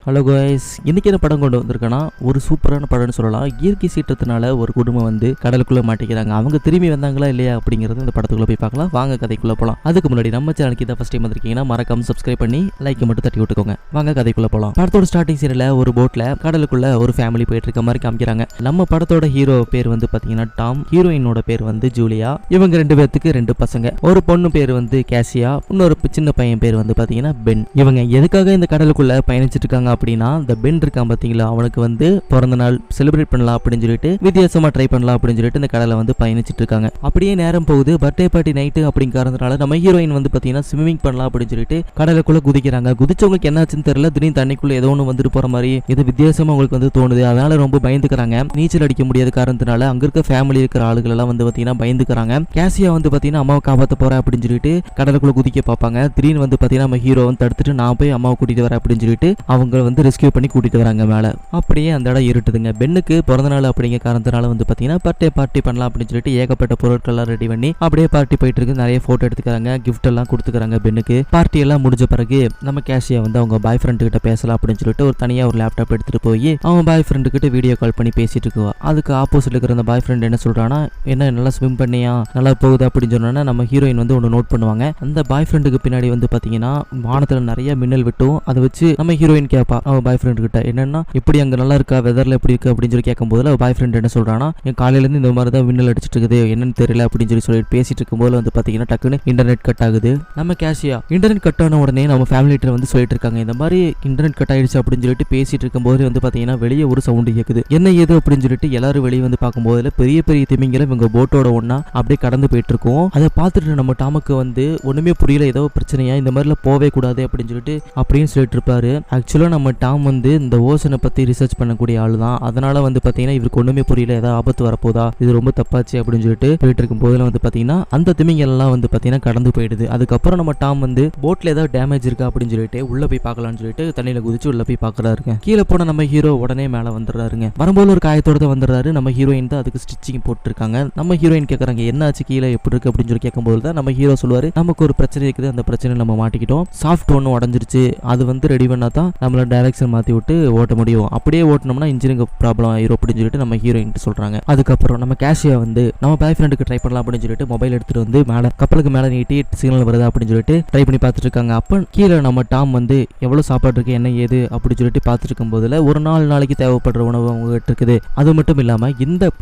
Hello guys, இன்னைக்கு என்ன படம் கொண்டு வந்திருக்கேன்னா ஒரு சூப்பரான படம்னு சொல்லலாம். இயற்கை சீற்றத்தினால ஒரு குடும்பம் வந்து கடலுக்குள்ள மாட்டிக்கிறாங்க. அவங்க திரும்பி வந்தாங்களா இல்லையா அப்படிங்கிறது இந்த படத்துக்குள்ள போய் பார்க்கலாம். வாங்க கதைக்குள்ள போகலாம். அதுக்கு முன்னாடி நம்ம சேனலுக்கு இதை ஃபர்ஸ்ட் டைம் வந்திருக்கீங்கன்னா மறக்காம சப்ஸ்கிரைப் பண்ணி லைக் மட்டும் தட்டி விட்டுக்கோங்க. வாங்க கதைக்குள்ள போகலாம். படத்தோட ஸ்டார்டிங் சீன்ல ஒரு போட்ல கடலுக்குள்ள ஒரு ஃபேமிலி போயிட்டு இருக்க மாதிரி காமிக்கிறாங்க. நம்ம படத்தோட ஹீரோ பேர் வந்து பாத்தீங்கன்னா டாம், ஹீரோயினோட பேர் வந்து ஜூலியா. இவங்க ரெண்டு பேர்த்துக்கு ரெண்டு பசங்க. ஒரு பொண்ணு பேர் வந்து கேசியா, இன்னொரு சின்ன பையன் பேர் வந்து பாத்தீங்கன்னா பென். இவங்க எதுக்காக இந்த கடலுக்குள்ள பயணிச்சிட்டு இருக்காங்க அப்படின்னா, இந்த பென் இருக்கான் பாத்தீங்களா, அவனுக்கு வந்து பிறந்த நாள் செலிப்ரேட் பண்ணலாம் அப்படின்னு சொல்லிட்டு வித்தியாசமா ட்ரை பண்ணலாம் அப்படின்னு சொல்லிட்டு இந்த கடலை வந்து பயணிச்சிட்டு இருக்காங்க. அப்படியே நேரம் போகுது. பர்த்டே பார்ட்டி நைட்டு அப்படிங்கறதுனால நம்ம ஹீரோயின் வந்து பாத்தீங்கன்னா ஸ்விமிங் பண்ணலாம் அப்படின்னு சொல்லிட்டு கடலுக்குள்ள குதிக்கிறாங்க. குதிச்சவங்களுக்கு என்னாச்சுன்னு தெரியல, திடீர்னு தண்ணிக்குள்ள ஏதோ ஒன்று வந்துட்டு போற மாதிரி இது வித்தியாசமா உங்களுக்கு வந்து தோணுது. அதனால ரொம்ப பயந்துக்கிறாங்க. நீச்சல் அடிக்க முடியாத காரணத்தினால அங்க இருக்க ஃபேமிலி இருக்கிற ஆளுகள் எல்லாம் வந்து பாத்தீங்கன்னா பயந்துக்கிறாங்க. கேசியா வந்து பாத்தீங்கன்னா அம்மாவை காப்பாற்ற போறேன் அப்படின்னு சொல்லிட்டு கடலுக்குள்ள குதிக்க பார்ப்பாங்க. திடீர்னு வந்து பாத்தீங்கன்னா நம்ம ஹீரோ வந்து தடுத்துட்டு நான் போய் அம்மாவை கூட்டிட்டு வரேன் அப்படின்னு சொல்லிட்டு அவங்க வந்து ரெஸ்கியூ பண்ணி கூட்டிட்டு வராங்க மேல. அப்படியே அந்த இடம் இருட்டுதுங்க. பெண்ணுக்கு பிறந்த நாள் அப்படிங்கிற காரணத்தினால வந்து பாத்தீங்கன்னா பர்த்டே பார்ட்டி பண்ணலாம் அப்படின்னு சொல்லிட்டு ஏகப்பட்ட பொருட்கள் எல்லாம் ரெடி பண்ணி அப்படியே பார்ட்டி போயிட்டு இருக்கு. நிறைய போட்டோ எடுத்துக்கிறாங்க, கிஃப்ட் எல்லாம் கொடுத்துக்கிறாங்க பெண்ணுக்கு. பார்ட்டி எல்லாம் முடிஞ்ச பிறகு நம்ம கேஷியா வந்து அவங்க பாய் ஃப்ரெண்ட் கிட்ட பேசலாம் அப்படின்னு சொல்லிட்டு ஒரு தனியா ஒரு லேப்டாப் எடுத்துட்டு போய் அவங்க பாய் ஃப்ரெண்டு கிட்ட வீடியோ கால் பண்ணி பேசிட்டு இருக்குவா. அதுக்கு ஆப்போசிட்ல இருக்கிற அந்த பாய் ஃப்ரெண்ட் என்ன சொல்றானா, என்ன நல்லா ஸ்விம் பண்ணியா, நல்லா போகுது அப்படின்னு சொன்னா நம்ம ஹீரோயின் வந்து ஒன்று நோட் பண்ணுவாங்க. அந்த பாய் ஃப்ரெண்டுக்கு பின்னாடி வந்து பாத்தீங்கன்னா வானத்துல நிறைய மின்னல் விட்டும். அதை வச்சு நம்ம ஹீரோயின் கேட்பா அவன் பாய் ஃப்ரெண்ட் கிட்ட, என்னன்னா இப்படி அங்க நல்லா இருக்கா, வெதர்ல எப்படி இருக்கு அப்படின்னு சொல்லி கேட்கும் போதுல பாய் ஃப்ரெண்ட் என்ன சொல்றானா, என் காலையில இருந்து இந்த மாதிரி தான் மின்னல் அடிச்சிட்டு இருக்குது, என்னன்னு தெரியல அப்படின்னு சொல்லி பேசிட்டு இருக்கும்போது வந்து பாத்தீங்கன்னா டக்குன்னு இன்டர்நெட் கட் ஆகுது. நம்ம கேஷியா இன்டர்நெட் கட் ஆன உடனே நம்ம ஃபேமிலி கிட்ட வந்து சொல்லிட்டு இருக்காங்க, இந்த மாதிரி இன்டர்நெட் கட் ஆயிடுச்சு அப்படின்னு சொல்லிட்டு பேசிட்டு இருக்கும்போது வந்து பாத்தீங்கன்னா வெளியே ஒரு சவுண்ட் கேக்குது. என்ன ஏது அப்படின்னு சொல்லிட்டு எல்லாரும் வெளியே வந்து பார்க்கும்போதுல பெரிய பெரிய திமிங்கலம் இவங்க போட்டோட ஒன்னா அப்படியே கடந்து போயிட்டு இருக்கோம். அதை பார்த்துட்டு நம்ம டாமுக்கு வந்து ஒண்ணுமே புரியல, ஏதோ பிரச்சனையா, இந்த மாதிரிலாம் போவே கூடாது அப்படின்னு சொல்லிட்டு இருப்பாரு. ஆக்சுவலா நம்ம டாம் வந்து இந்த ஓசனை பத்தி ரிசர்ச் பண்ணக்கூடிய ஆளு தான். அதனால வந்து பாத்தீங்கன்னா இவருக்கு ஒண்ணுமே புரியல, ஏதாவது ஆபத்து வரப்போதா, இது ரொம்ப தப்பாச்சு அப்படின்னு சொல்லிட்டு போயிட்டு இருக்கும் போதுல வந்து பாத்தீங்கன்னா அந்த திமிங்கல் எல்லாம் வந்து பாத்தீங்கன்னா கடந்து போயிடுது. அதுக்கப்புறம் நம்ம டாம் வந்து போட்ல ஏதாவது டேமேஜ் இருக்கா அப்படின்னு சொல்லிட்டு உள்ள போய் பார்க்கலாம்னு சொல்லிட்டு தண்ணியில குதிச்சு உள்ள போய் பாக்குறாருங்க. கீழே போன நம்ம ஹீரோ உடனே மேல வந்துடுறாருங்க. வரும்போது ஒரு காயத்தோட தான் வந்துடுறாரு. நம்ம ஹீரோயின் தான் அதுக்கு ஸ்டிச்சிங் போட்டுருக்காங்க. நம்ம ஹீரோயின் கேட்கறாங்க என்னாச்சு கீழே எப்படி இருக்கு அப்படின்னு சொல்லி கேட்கும்போது தான் நம்ம ஹீரோ சொல்லுவாரு, நமக்கு ஒரு பிரச்சனை இருக்குது, அந்த பிரச்சனை நம்ம மாட்டிக்கிட்டோம், சாஃப்ட் ஒன்று உடஞ்சிருச்சு, அது வந்து ரெடி பண்ணா தான் நம்மள டைரக்ஷன் மாத்தி விட்டு ஓட்ட முடியும், அப்படியே ஓட்டணும்னா இன்ஜினுக்கு ப்ராப்ளம் ஆயிரும் அப்படின்னு சொல்லிட்டு நம்ம ஹீரோயின் சொல்றாங்க. அதுக்கப்புறம் நம்ம கேஷியா வந்து நம்ம பாய் ஃப்ரெண்டுக்கு ட்ரை பண்ணலாம் அப்படின்னு சொல்லிட்டு மொபைல் எடுத்துட்டு வந்து மேல கப்பலுக்கு மேல நீட்டி சிக்னல் வருது அப்படின்னு சொல்லிட்டு ட்ரை பண்ணி பார்த்துட்டு இருக்காங்க. அப்ப கீழே நம்ம டாம் வந்து எவ்வளவு சாப்பாடு இருக்கு என்ன ஏது அப்படின்னு சொல்லிட்டு பார்த்துட்டு இருக்கும் போதுல ஒரு நாளைக்கு தேவைப்படுற உணவு அவங்க கிட்ட இருக்குது. அது மட்டும் இல்லாம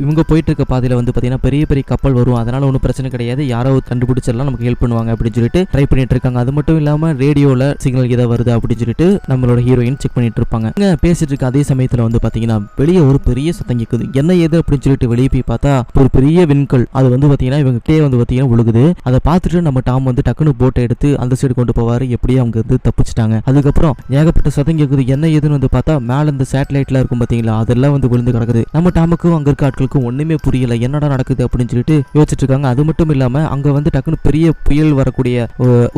இவங்க போயிட்டு இருக்க பாதையில வந்து பாத்தீங்கன்னா பெரிய பெரிய கப்பல் வரும், அதனால ஒன்றும் பிரச்சனை கிடையாது, யாரோ கண்டுபிடிச்செல்லாம் நமக்கு ஹெல்ப் பண்ணுவாங்க அப்படின்னு சொல்லிட்டு ட்ரை பண்ணிட்டு இருக்காங்க. அது மட்டும் இல்லாம ரேடியோல சிக்னல் ஏதாவது வருது அப்படின்னு சொல்லிட்டு நம்மளோட ஹீரோயின் செக் பண்ணிட்டு இருப்பாங்க. பேசிட்டு இருக்க அதே சமயத்துல வந்து பாத்தீங்கன்னா வெளியே ஒரு பெரிய சத்தம் கேக்குது. என்ன ஏது அப்படின்னு சொல்லிட்டு வெளியே போய் பார்த்தா ஒரு பெரிய விண்கல் அது வந்து பாத்தீங்கன்னா இவங்க கிட்டே வந்து பாத்தீங்கன்னா விழுகுது. அதை பார்த்துட்டு நம்ம டாம் வந்து டக்குன்னு போட்டை எடுத்து அந்த சைடு கொண்டு போவாரு. எப்படியும் அவங்க வந்து தப்பிச்சிட்டாங்க. அதுக்கப்புறம் ஏகப்பட்ட சத்தம் கேக்குது. என்ன ஏதுன்னு வந்து பார்த்தா மேல இந்த சேட்டலைட்ல இருக்கும் பாத்தீங்களா, அதெல்லாம் வந்து விழுந்து கிடக்குது. நம்ம டாமுக்கும் அங்க இருக்க ஆட்களுக்கும் ஒண்ணுமே புரியல, என்னடா நடக்குது அப்படின்னு சொல்லிட்டு யோசிச்சுட்டு இருக்காங்க. அது மட்டும் இல்லாம அங்க வந்து டக்குன்னு பெரிய புயல் வரக்கூடிய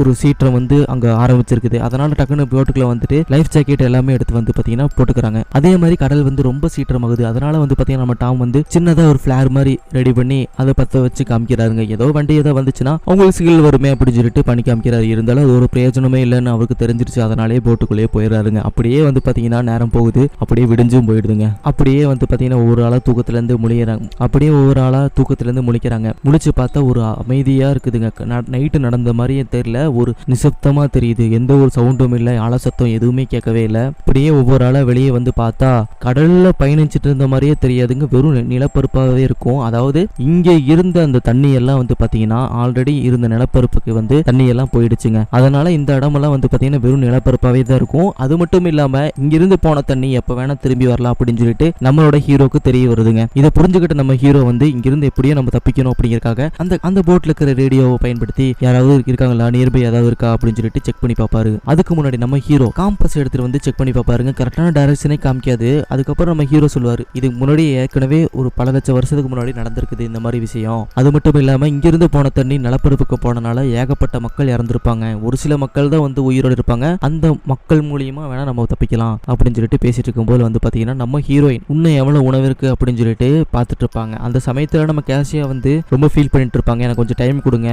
ஒரு சீற்றம் வந்து அங்க ஆரம்பிச்சிருக்குது. அதனால டக்குன்னு போட்டுக்குள்ள வந்துட்டு லைஃப் ஜாக்கெட் எல்லாமே எடுத்து வந்து பாத்தீங்கன்னா போட்டுக்கிறாங்க. அதே மாதிரி கடல் வந்து ரொம்ப சீற்றமாகுது. அதனால வந்து பாத்தீங்கன்னா நம்ம டாம் வந்து சின்னதா ஒரு ஃபிளேர் மாதிரி ரெடி பண்ணி அதை பத்த வச்சு காமிக்கிறாருங்க. ஏதோ வண்டி ஏதோ வந்துச்சுன்னா அவங்களுக்கு சிகில் வருமே அப்படின்னு சொல்லிட்டு பண்ணி காமிக்கிறாரு. இருந்தாலும் அது ஒரு பிரயோஜனமே இல்லைன்னு அவருக்கு தெரிஞ்சிருச்சு. அதனாலே போட்டுக்குள்ளேயே போயிடுறாருங்க. அப்படியே வந்து பாத்தீங்கன்னா நேரம் போகுது, அப்படியே விடிஞ்சும் போயிடுதுங்க. அப்படியே வந்து பாத்தீங்கன்னா ஒவ்வொரு ஆளா தூக்கத்துல இருந்து முழிக்கிறாங்க. அப்படியே ஒவ்வொரு ஆளா தூக்கத்துல இருந்து முழிக்கிறாங்க. முழிச்சு பார்த்தா ஒரு அமைதியா இருக்குதுங்க. நைட்டு நடந்த மாதிரியே தெரியல, ஒரு நிசப்தமா தெரியுது, எந்த ஒரு சவுண்டும் இல்லை, ஆள சத்தம் எதுவுமே கேட்கவே இல்லை. அப்படியே ஒவ்வொரு ஆளா வெளியே வந்து பார்த்தா கடல்ல பயணிச்சுட்டு இருந்த மாதிரியே தெரியாதுங்க, வெறும் நிலப்பரப்பாகவே இருக்கும். அதாவது இங்க இருந்த அந்த தண்ணி எல்லாம் வந்து பாத்தீங்கன்னா ஆல்ரெடி இருந்த நிலப்பரப்புக்கு வந்து தண்ணி எல்லாம் போயிடுச்சுங்க. அதனால இந்த இடமெல்லாம் வந்து பாத்தீங்கன்னா வெறும் நிலப்பரப்பாவே தான் இருக்கும். அது மட்டும் இல்லாம இங்கிருந்து போன தண்ணி எப்ப வேணா திரும்பி வரலாம் அப்படின்னு சொல்லிட்டு நம்மளோட ஹீரோக்கு தெரிய வருதுங்க. இதை புரிஞ்சுக்கிட்ட நம்ம ஹீரோ வந்து இங்கிருந்து எப்படியோ நம்ம தப்பிக்கணும் அப்படிங்கிறக்காக அந்த போட்ல இருக்கிற ரேடியோவை பயன்படுத்தி யாராவது இருக்காங்களா, நியர்பை ஏதாவது இருக்கா அப்படின்னு சொல்லிட்டு செக் பண்ணி பார்ப்பாரு. அதுக்கு முன்னாடி நம்ம ஹீரோ காம்பஸ் எடுத்துட்டு வந்து செக் பண்ணி பார்ப்பாருங்க. கரெக்டான டைரக்ஷனே காமிக்காது. அதுக்கப்புறம் நம்ம ஹீரோ சொல்லுவாரு, இதுக்கு முன்னாடி ஏற்கனவே ஒரு பல லட்சம் வருஷத்துக்கு முன்னாடி நடந்திருக்குது இந்த மாதிரி விஷயம். அது மட்டும் இல்லாம இங்கிருந்து போன தண்ணி நிலப்பரப்புக்கு போனனால ஏகப்பட்ட மக்கள் இறந்துருப்பாங்க, ஒரு சில மக்கள் தான் வந்து உயிரோடு இருப்பாங்க, அந்த மக்கள் மூலியமா வேணா நம்ம தப்பிக்கலாம் அப்படின்னு சொல்லிட்டு பேசிட்டு இருக்கும்போது வந்து பாத்தீங்கன்னா நம்ம ஹீரோயின் இன்னும் எவ்வளவு உணவு இருக்கு அப்படின்னு சொல்லிட்டு பார்த்துட்டு இருப்பாங்க. அந்த சமயத்துல நம்ம கேஷியா வந்து ரொம்ப ஃபீல் பண்ணிட்டு இருப்பாங்க, எனக்கு கொஞ்சம் டைம் கொடுங்க,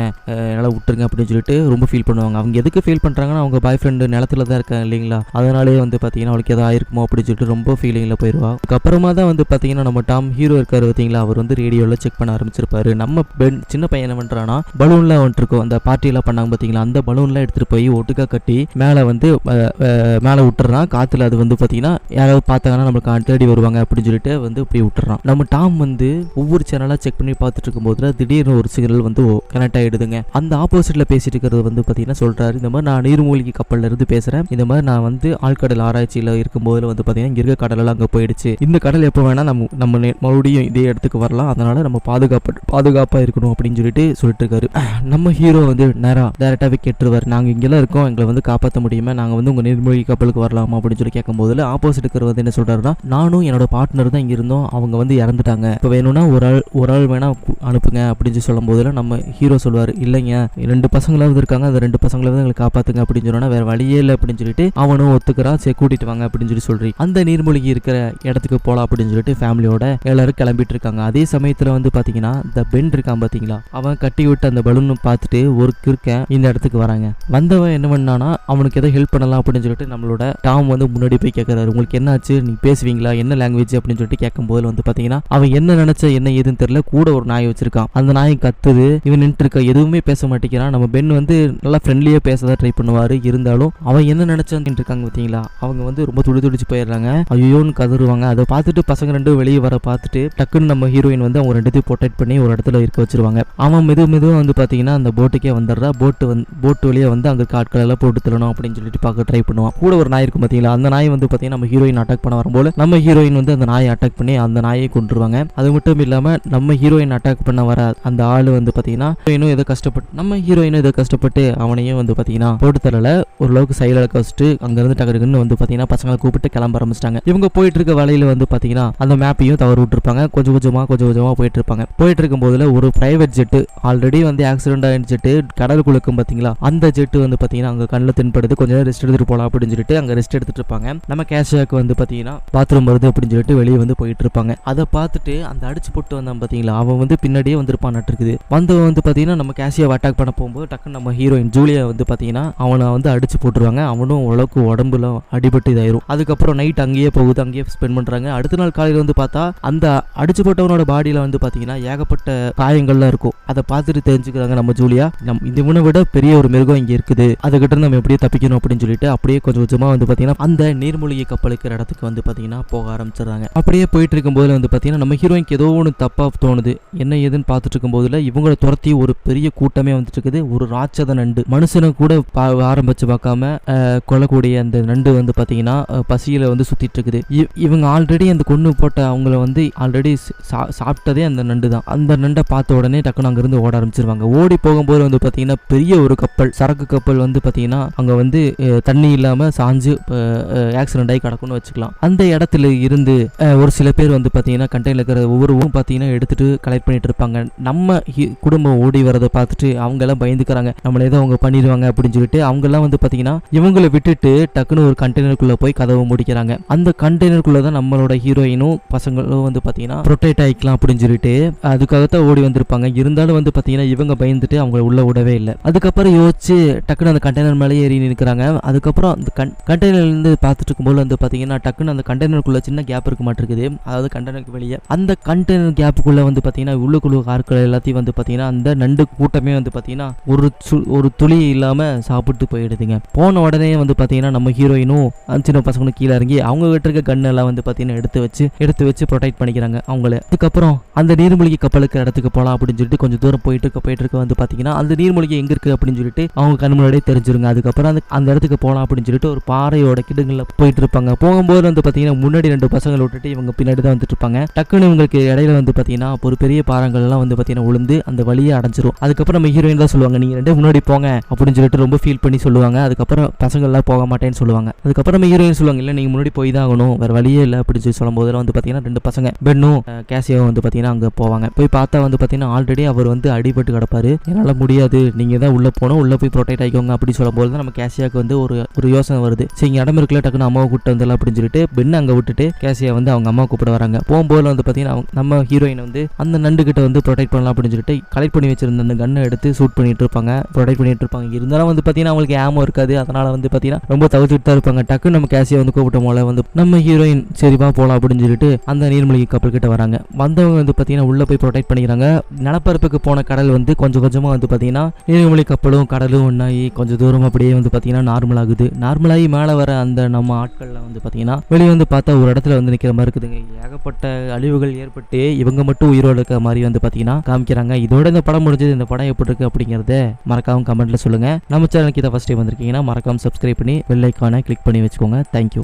என்னால விட்டுருங்க அப்படின்னு சொல்லிட்டு ரொம்ப ஃபீல் பண்ணுவாங்க. அவங்க எதுக்கு ஃபீல் பண்றாங்கன்னா அவங்க பாய் ஃப்ரெண்டு நிலத்துல தான் இருக்காங்க இல்லைங்களா, அதனாலே வந்து பார்த்தீங்கன்னா அவளுக்கு ஏதோ ஆயிருக்குமோ அப்படின்னு சொல்லிட்டு ரொம்ப ஃபீலிங்கில் போயிடுவா. அதுக்கப்புறமா தான் வந்து பார்த்தீங்கன்னா நம்ம டாம் ஹீரோ இருக்காரு பார்த்தீங்களா, அவர் வந்து ரேடியோவில் செக் பண்ண ஆரம்பிச்சிருப்பாரு. நம்ம பென் சின்ன பையன் என்ன பண்ணுறான்னா பலூன்லாம் வந்துருக்கும், அந்த பார்ட்டியெல்லாம் பண்ணாங்க பார்த்தீங்களா, அந்த பலூன்லாம் எடுத்துகிட்டு போய் ஒட்டுக்கா கட்டி மேலே வந்து மேலே விட்டுறான். காற்றுல அது வந்து பார்த்தீங்கன்னா யாராவது பார்த்தாங்கன்னா நம்மளுக்கு தேடி வருவாங்க அப்படின்னு சொல்லிட்டு வந்து இப்படி விட்டுறான். நம்ம டாம் வந்து ஒவ்வொரு சேனலாக செக் பண்ணி பார்த்துட்டு இருக்கும்போது திடீர்னு ஒரு சிக்னல் வந்து கனெக்ட் ஆகிடுதுங்க. அந்த ஆப்போசிட்டில் பேசிட்டு இருக்கிறது வந்து பார்த்தீங்கன்னா சொல்கிறாரு, இந்த மாதிரி நான் நீர்மூழ்கி கப்பலில் இருந்து பேசுகிறேன், இந்த மாதிரி நான் வந்து ஆழ்கடல் ஆராய்ச்சியில் இருக்கும்போது வந்து பார்த்தீங்கன்னா இங்கே இருக்க கடலெல்லாம் அங்கே போயிடுச்சு, இந்த கடல் எப்போ வேணால் நம்ம மறுபடியும் இதே இடத்துக்கு வரலாம், அதனால் நம்ம பாதுகாப்பாக இருக்கணும் அப்படின்னு சொல்லிட்டு இருக்காரு. நம்ம ஹீரோ வந்து டேரெக்டாகவே கேட்டுருவார், நாங்கள் இங்கெல்லாம் இருக்கோம், எங்களை வந்து காப்பாற்ற முடியுமா, நாங்கள் வந்து உங்கள் நீர்மூழ்கி கப்பலுக்கு வரலாமா அப்படின்னு சொல்லி கேட்கும்போது ஆப்போசிட் இருக்கிற வந்து என்ன சொல்கிறாருன்னா, நானும் என்னோட பார்ட்னர் தான் இங்கே இருந்தோம், அவங்க வந்து இறந்துட்டாங்க, இப்போ வேணும்னா ஒரு ஆள் வேணா அனுப்புங்க அப்படின்னு சொல்லும் போதுல நம்ம ஹீரோ சொல்லுவார், இல்லைங்க 2 பசங்களாவது இருக்காங்க, அந்த 2 பசங்களாவது எங்களை காப்பாத்துங்க அப்படின்னு சொன்னா வேற வழியே இல்லை அப்படின்னு சொல்லிட்டு அவனும் ஒத்துக்கிறான். சரி கூட்டிட்டு வாங்க அப்படின்னு சொல்லி அந்த நீர்மூழ்கி இருக்கிற இடத்துக்கு போலாம் அப்படின்னு சொல்லிட்டு ஃபேமிலியோட எல்லாரும் கிளம்பிட்டு இருக்காங்க. அதே சமயத்துல வந்து பாத்தீங்கன்னா இந்த பென் இருக்கான் பாத்தீங்களா, அவன் கட்டி விட்டு அந்த பலூன் பார்த்துட்டு ஒரு கிறுக்கன் இந்த இடத்துக்கு வராங்க. வந்தவன் என்ன பண்ணானா அவனுக்கு ஏதோ ஹெல்ப் பண்ணலாம் அப்படின்னு சொல்லிட்டு நம்மளோட டாம் வந்து முன்னாடி போய் கேட்கறாரு, உங்களுக்கு என்ன ஆச்சு, நீ பேசுவீங்களா, என்ன லாங்குவேஜ் அப்படின்னு சொல்லிட்டு கேட்கும்போது வந்து பாத்தீங்கன்னா அவன் என்ன நினைச்ச என்ன ஏதுன்னு தெரியல, கூட ஒரு நாய் வச்சிருக்கான், அந்த நாய் கத்துது, இவன் நின்று இருக்க எதுவுமே பேச மாட்டேங்கிறான். நம்ம பென் வந்து நல்லா ஃப்ரெண்ட்லியா பேசதான் ட்ரை பண்ணுவாரு, இருந்தாலும் அவன் என்ன நினைச்சான்னு இருக்காங்க பார்த்தீங்களா, அவங்க வந்து ரொம்ப துடிச்சு போயிடுறாங்க, ஐயோன்னு கதறுவாங்க. அதை பார்த்துட்டு பசங்க 2 வெளியே வர பார்த்துட்டு டக்குன்னு நம்ம ஹீரோயின் வந்து அவங்க 2த்தையும் ப்ரொடெக்ட் பண்ணி ஒரு இடத்துல இருக்க வச்சிருவாங்க. அவன் மெதுவாக வந்து பார்த்தீங்கன்னா அந்த போட்டுக்கே வந்துடுறா. போட்டு வழியாக வந்து அங்கே ஆட்கள் எல்லாம் போட்டு தள்ளணும் அப்படின்னு சொல்லிட்டு பார்க்க ட்ரை பண்ணுவான். கூட ஒரு நாய் இருக்கும் பார்த்தீங்களா, அந்த நாய் வந்து பார்த்தீங்கன்னா நம்ம ஹீரோயின் அட்டாக் பண்ண வரும்போது நம்ம ஹீரோயின் வந்து அந்த நாயை அட்டாக் பண்ணி அந்த நாயை கொண்டுருவாங்க. அது மட்டும் இல்லாமல் நம்ம ஹீரோயின் அட்டாக் பண்ண வர அந்த ஆள் வந்து பார்த்தீங்கன்னா நம்ம ஹீரோயினும் ஏதோ கஷ்டப்பட்டு அவனையும் வந்து பார்த்தீங்கன்னா போட்டு தரல, ஓரளவுக்கு சைடில் வச்சுட்டு அங்கேருந்து டக்குன்னு வந்து பார்த்தீங்கன்னா பசங்களை கூப்பிட்டு கிளம்ப ஆரம்பிச்சிட்டாங்க. இவங்க போயிட்டு இருக்க வழியில வந்து பார்த்தீங்கன்னா அந்த மேப்பையும் தவறு விட்டுருப்பாங்க, கொஞ்சம் கொஞ்சமாக போயிட்டு இருக்கும் போதுல ஒரு பிரைவேட் ஜெட்டு ஆல்ரெடி வந்து ஆக்சிடென்ட் ஆகின ஜெட்டு கடலுக்குள்ள இருக்கும் பார்த்தீங்களா, அந்த ஜெட்டு வந்து பார்த்தீங்கன்னா அங்கே கண்ணில் தென்படுது, கொஞ்சம் ரெஸ்ட் எடுத்துட்டு போகலாம் அப்படின்னு சொல்லிட்டு அங்கே ரெஸ்ட் எடுத்துட்டு இருப்பாங்க. நம்ம கேஷாக்கு வந்து பார்த்தீங்கன்னா பாத்ரூம் வருது அப்படின்னு சொல்லிட்டு வெளியே வந்து போயிட்டு இருப்பாங்க. அதை பார்த்துட்டு அந்த அடிச்சு போட்டு வந்தான் பார்த்தீங்களா, அவன் வந்து பின்னாடியே வந்திருப்பான் இருக்குது. வந்தவன் வந்து பார்த்தீங்கன்னா நம்ம கேஷியாவை அட்டாக் பண்ண போகும்போது டக்குன்னு நம்ம ஹீரோயின் ஜூலியா வந்து பார்த்தீங்கன்னா அவனை வந்து அடிச்சு போட்டுருவாங்க. அவனும் ஓரளவுக்கு உடம்புல அடிபட்டு இதாயிரும். அதுக்கப்புறம் நைட் அங்கேயே போகுது, அங்கேயே ஸ்பெண்ட் பண்ணுறாங்க. அடுத்த நாள் காலையில் வந்து பார்த்தா அந்த அடிச்சு போட்டவனோட பாடியில் வந்து பார்த்தீங்கன்னா ஏகப்பட்ட காயங்கள்லாம் இருக்கும். அதை பார்த்துட்டு தெரிஞ்சுக்கிறாங்க நம்ம ஜூலியா, இவனை விட பெரிய ஒரு மிருகம் இங்கே இருக்குது, அதுக்கிட்ட நம்ம எப்படியே தப்பிக்கணும் அப்படின்னு சொல்லிட்டு அப்படியே கொஞ்சம் கொஞ்சமாக வந்து பார்த்தீங்கன்னா அந்த நீர்மூழ்கி கப்பலுக்கு இடத்துக்கு வந்து பார்த்தீங்கன்னா போக ஆரம்பிச்சிடுறாங்க. அப்படியே போயிட்டு இருக்கும்போது வந்து பார்த்தீங்கன்னா நம்ம ஹீரோயினுக்கு ஏதோ ஒன்று தப்பாக தோணுது, என்ன ஏதுன்னு பார்த்துட்டு இருக்கும்போதுல இவங்களை துரத்தி ஒரு பெரிய கூட்டமே வந்துட்டு இருக்குது. ஒரு ராட்சத நண்டு, மனுஷனை கூட ஆரம்பிச்சு பார்க்காம கொல்லக்கூடிய அந்த நண்டு வந்து பார்த்தீங்கன்னா பசியில வந்து சுத்திட்டு இருக்குது. இவங்க ஆல்ரெடி அந்த கொண்டு போட்ட அவங்கள வந்து ஆல்ரெடி சாப்பிட்டதே அந்த நண்டு தான். அந்த நண்டை பார்த்த உடனே டக்குன்னு அங்கிருந்து ஓட ஆரம்பிச்சிருவாங்க. ஓடி போகும்போது வந்து பார்த்தீங்கன்னா பெரிய ஒரு கப்பல், சரக்கு கப்பல் வந்து பார்த்தீங்கன்னா அங்கே வந்து தண்ணி இல்லாமல் சாஞ்சு ஆக்சிடென்ட் ஆகி கிடக்குன்னு வச்சுக்கலாம். அந்த இடத்துல இருந்து ஒரு சில பேர் வந்து பார்த்தீங்கன்னா கண்டெய்னர் இருக்கிற ஒவ்வொருவரும் பார்த்தீங்கன்னா எடுத்துட்டு கலெக்ட் பண்ணிட்டு இருப்பாங்க. நம்ம குடும்பம் ஓடி வரதை பார்த்துட்டு அவங்க எல்லாம் பயந்துக்கிறாங்க, நம்மள ஏதோ அவங்க பண்ணிடுவாங்க அப்படின்னு சொல்லிட்டு அவங்க எல்லாம் வந்து பார்த்தீங்கன்னா இவங்களை விட்டுட்டு டக்குன்னு ஒரு கண்டெய்னருக்குள்ள போய் கதவை முடிக்கிறாங்க. அந்த கண்டெய்னருக்குள்ள தான் நம்மளோட ஹீரோயினும் பசங்களும் வந்து பார்த்தீங்கன்னா ப்ரொடெக்ட் ஆகிக்கலாம் அப்படின்னு சொல்லிட்டு அதுக்காகத்தான் ஓடி வந்திருப்பாங்க. இருந்தாலும் வந்து பார்த்தீங்கன்னா இவங்க பயந்துட்டு அவங்க உள்ள விடவே இல்லை. அதுக்கப்புறம் யோசிச்சு டக்குன்னு அந்த கண்டெய்னர் மேலே ஏறி நிற்கிறாங்க. அதுக்கப்புறம் அந்த கண்டெய்னர்லேருந்து பார்த்துட்டு இருக்கும்போது வந்து பார்த்தீங்கன்னா டக்குன்னு அந்த கண்டெய்னருக்குள்ள சின்ன கேப் இருக்க மாட்டிருக்குது, அதாவது கண்டெய்னருக்கு வெளியே அந்த கண்டெய்னர் கேப்புக்குள்ள வந்து பார்த்தீங்கன்னா உள்ளுக்குள்ள ஆட்கள் எல்லாத்தையும் வந்து பார்த்தீங்கன்னா அந்த நண்டு கூட்டமே வந்து பார்த்தீங்கன்னா ஒரு துளி இல்லாமல் சாப்பிட்டு போயிடுதுங்க. போன உடனே வந்து பார்த்தீங்கன்னா நம்ம ஹீரோயினும் சின்ன பசங்களும் கீழே இறங்கி அவங்க கிட்ட இருக்க கன் எல்லாம் வந்து பார்த்தீங்கன்னா எடுத்து வச்சு ப்ரொடெக்ட் பண்ணிக்கிறாங்க அவங்கள. அதுக்கப்புறம் அந்த நீர்மூழ்கி கப்பலுக்கு இடத்துக்கு போகலாம் அப்படின்னு சொல்லிட்டு கொஞ்சம் தூரம் போயிட்டு இருக்க வந்து பார்த்தீங்கன்னா அந்த நீர்மூழ்கி எங்க இருக்கு அப்படின்னு சொல்லிட்டு அவங்க கண் முன்னாடியே தெரிஞ்சிருங்க. அதுக்கப்புறம் அந்த இடத்துக்கு போகலாம் அப்படின்னு சொல்லிட்டு ஒரு பாறையோட கிடுங்கள்ல போயிட்டு இருப்பாங்க. போகும்போது வந்து பார்த்தீங்கன்னா முன்னாடி 2 பசங்களை விட்டுட்டு இவங்க பின்னாடி தான் வந்துட்டு இருப்பாங்க. டக்குன்னு இவங்களுக்கு இடையில வந்து பார்த்தீங்கன்னா ஒரு பெரிய பாறைகள் எல்லாம் வந்து பார்த்தீங்கன்னா விழுந்து அந்த வழியை அடைஞ்சிரும். அதுக்கப்புறம் நம்ம ஹீரோயின் தான் சொல்லுவாங்க, நீங்க 2 முன்னாடி போங்க அப்படின்னு சொல்லிட்டு ரொம்ப ஃபீல் பண்ணி சொல்லுவாங்க. அதுக்கப்புறம் பசங்க எல்லாம் போக மாட்டேன்னு சொல்லுவாங்க. அதுக்கப்புறம் நம்ம ஹீரோயின் சொல்லுவாங்க, இல்லை நீங்க முன்னாடி போய் தான் ஆகணும், வேற வழியே இல்லை அப்படின்னு சொல்லி சொல்லும் போது வந்து பார்த்தீங்கன்னா 2 பசங்க பென்னும் கேசியாவும் வந்து பார்த்தீங்கன்னா அங்கே போவாங்க. போய் பார்த்தா வந்து பார்த்தீங்கன்னா ஆல்ரெடி அவர் வந்து அடிபட்டு கிடப்பாரு, என்னால் முடியாது, நீங்க தான் உள்ள போகணும், உள்ள போய் ப்ரொடெக்ட் ஆகிக்கோங்க அப்படின்னு சொல்லும் போது தான் நம்ம கேசியாவுக்கு வந்து ஒரு யோசனை வருது. சரி இங்கே இடம் இருக்குல்ல, டக்குன்னு அம்மாவை கூப்பிட்டு வந்துடலாம் அப்படின்னு சொல்லிட்டு பென் அங்கே விட்டுட்டு கேசியா வந்து அவங்க அம்மா கூப்பிட வராங்க. போகும்போது வந்து பார்த்தீங்கன்னா நம்ம ஹீரோயின் வந்து அந்த நண்டு கிட்ட வந்து ப்ரொடெக்ட் பண்ணலாம் அப்படின்னு சொல்லிட்டு கலெக்ட் பண்ணி வச்சிருந்த அந்த கன்னை எடுத்து ஷூட் பண்ணிட்டு இருப்பாங்க, ப்ரொடெக்ட் பண்ணிட்டு இருப்பாங்க. இருந்தாலும் வந்து பார்த்தீங்கன்னா அவங்களுக்கு ஏமோ இருக்காது, அதனால வந்து பார்த்தீங்கன்னா ரொம்ப தவிர்த்துட்டு தான் இருப்பாங்க. டக்கு நம்ம கேசியை வந்து கூப்பிட்ட போல வந்து நம்ம ஹீரோயின் சரிப்பா போலாம் அப்படின்னு சொல்லிட்டு அந்த நீர்மூழ்கி கப்பல் கிட்ட வராங்க. வந்தவங்க வந்து பாத்தீங்கன்னா உள்ள போய் ப்ரொடெக்ட் பண்ணிக்கிறாங்க. நிலப்பரப்புக்கு போன கடல் வந்து கொஞ்சம் கொஞ்சமா வந்து பாத்தீங்கன்னா நீர்மூழ்கி கப்பலும் கடலும் ஒன்னாகி கொஞ்சம் தூரம் அப்படியே வந்து பாத்தீங்கன்னா நார்மல் ஆகுது. நார்மலாகி மேலே வர அந்த நம்ம ஆட்கள்ல வந்து பாத்தீங்கன்னா வெளியே வந்து பார்த்தா ஒரு இடத்துல வந்து நிக்கிற மாதிரி இருக்குதுங்க. ஏகப்பட்ட அழிவுகள் ஏற்பட்டு இவங்க மட்டும் உயிரோடு இருக்க மாதிரி வந்து பாத்தீங்கன்னா காமிக்கிறாங்க. இதோட இந்த படம் முடிஞ்சது. இந்த படம் எப்படி இருக்கு அப்படிங்கறத மறக்காம கமெண்ட்ல சொல்லுங்க. நம்ம சேனலுக்கு இதை ஃபர்ஸ்ட் டைம் வந்திருக்கீங்கன்னா மறக்காம சப்ஸ்கிரைப் பண்ணி பெல் ஐகானை கிளிக் பண்ணி வச்சுக்கோங்க. தேங்க்யூ.